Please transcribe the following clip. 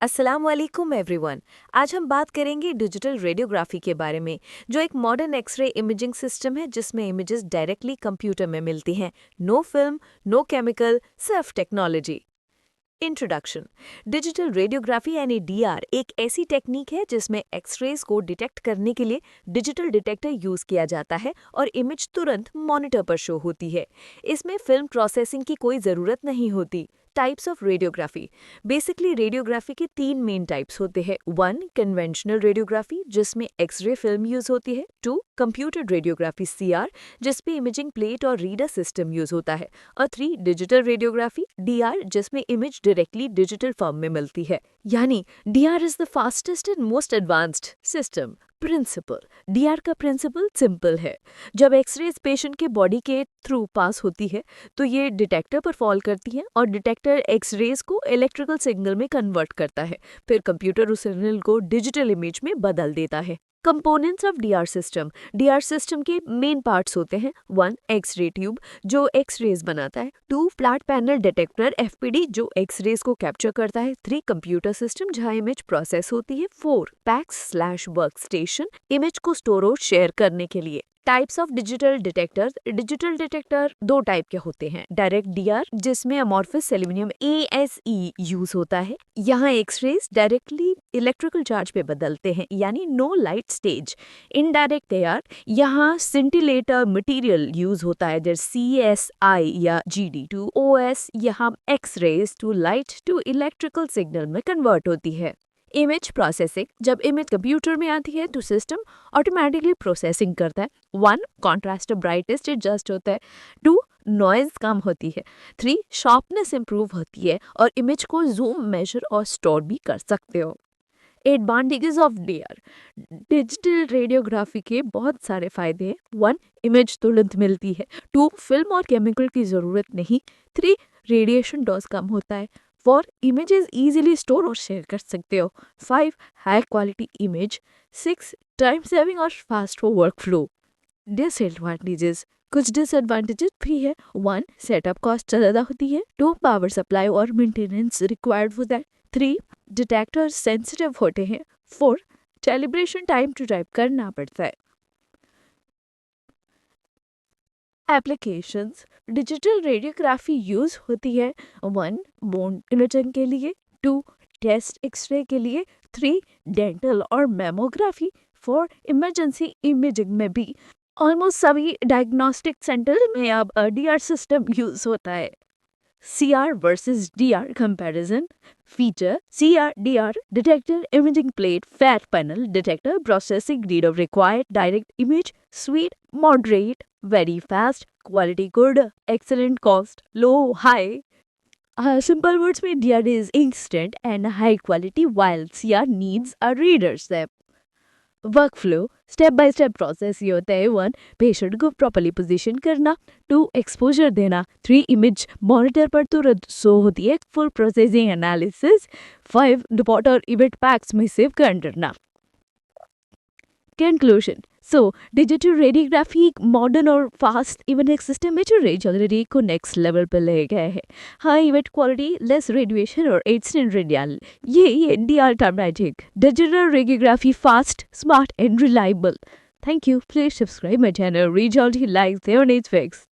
अस्सलाम वालेकुम एवरीवन। आज हम बात करेंगे डिजिटल रेडियोग्राफी के बारे में, जो एक मॉडर्न एक्सरे इमेजिंग सिस्टम है जिसमें इमेजेस डायरेक्टली कंप्यूटर में मिलती हैं। नो फिल्म, नो केमिकल, सिर्फ टेक्नोलॉजी। इंट्रोडक्शन। डिजिटल रेडियोग्राफी यानी डीआर एक ऐसी टेक्निक है जिसमें एक्सरेज को डिटेक्ट करने के लिए डिजिटल डिटेक्टर यूज किया जाता है और इमेज तुरंत मॉनिटर पर शो होती है। इसमें फिल्म प्रोसेसिंग की कोई ज़रूरत नहीं होती। Types of radiography. Basically radiography के तीन मेन टाइप्स होते हैं। वन, कन्वेंशनल रेडियोग्राफी जिसमें एक्सरे फिल्म यूज होती है। टू, कंप्यूटर रेडियोग्राफी सीआर जिसपे इमेजिंग प्लेट और रीडर सिस्टम यूज होता है। और थ्री, डिजिटल रेडियोग्राफी डीआर जिसमें इमेज डायरेक्टली डिजिटल फॉर्म में मिलती है। यानी DR is the fastest and most advanced system. Principle. DR का प्रिंसिपल सिंपल है। जब एक्सरेज पेशेंट के बॉडी के थ्रू पास होती है तो ये डिटेक्टर पर फॉल करती है और डिटेक्टर एक्सरेज को इलेक्ट्रिकल सिग्नल में कन्वर्ट करता है। फिर कंप्यूटर उस सिग्नल को डिजिटल इमेज में बदल देता है। Components of DR system. DR system के मेन पार्ट्स होते हैं। वन, एक्सरे ट्यूब जो एक्सरेज बनाता है। Two, flat panel detector FPD जो एक्सरेज को कैप्चर करता है। थ्री, कंप्यूटर सिस्टम जहां इमेज प्रोसेस होती है। फोर, पैक्स/वर्क स्टेशन इमेज को स्टोर और शेयर करने के लिए। Types of digital detectors. Digital detector दो टाइप के होते हैं। डायरेक्ट डीआर जिसमें अमॉर्फस एल्यूमिनियम ASE यूज होता है। यहाँ एक्सरेज डायरेक्टली इलेक्ट्रिकल चार्ज पे बदलते हैं यानी no light stage. Indirect DR यहाँ सिंटिलेटर मटेरियल यूज होता है जैसे CSI या GD2OS। यहाँ X-rays to light to electrical signal में कन्वर्ट होती है। Image processing. जब इमेज कंप्यूटर में आती है तो सिस्टम ऑटोमेटिकली प्रोसेसिंग करता है। वन, कॉन्ट्रास्ट ब्राइटेस्ट एडजस्ट होता है। टू, नॉइज कम होती है। थ्री, शार्पनेस इंप्रूव होती है और इमेज को जूम, मेजर और स्टोर भी कर सकते हो। Advantages of DR. Digital radiography के बहुत सारे फायदे हैं। वन, इमेज तुरंत मिलती है। टू, फिल्म और केमिकल की ज़रूरत नहीं। थ्री, रेडिएशन डोज कम होता है। फोर, इमेजेस इजीली स्टोर और शेयर कर सकते हो। Five, high quality image. Six, time saving और fast for workflow. Disadvantages. कुछ डिसएडवांटेजेस भी है। वन, सेटअप कॉस्ट ज़्यादा होती है। टू, पावर सप्लाई और मेंटेनेंस रिक्वायर्ड होता है। थ्री, डिटेक्टर सेंसिटिव होते हैं। Four, calibration time to type करना पड़ता है। एप्लीकेशंस। डिजिटल रेडियोग्राफी यूज होती है। वन, बोन इमेजिंग के लिए। टू, टेस्ट एक्सरे के लिए। थ्री, डेंटल और मेमोग्राफी। फोर, इमरजेंसी इमेजिंग में भी। ऑलमोस्ट सभी डायग्नोस्टिक सेंटर में अब डीआर सिस्टम यूज होता है। CR versus DR comparison. Feature: CR DR detector imaging plate fat panel detector processing reader required direct image sweet moderate very fast quality good excellent cost low high. Simple words में DR is instant and high quality while CR needs a reader's step. Work flow. Step by step process ये होता है। One, patient को properly position करना। To, exposure देना। Three, image monitor पर तुरंत show होती है। Full processing analysis. Five, report और इवेंट पैक्स में सेव करना। कंक्लूजन। सो डिजिटल रेडियोग्राफी एक मॉडर्न और फास्ट इमेजिंग सिस्टम है जो रेडियोलॉजी को नेक्स्ट लेवल पर ले गया है। High image quality, less radiation और इंस्टेंट रेडियल, ये DR magic. Digital radiography fast, smart and reliable. Thank you. Please subscribe my channel radiology like 7 8 fix.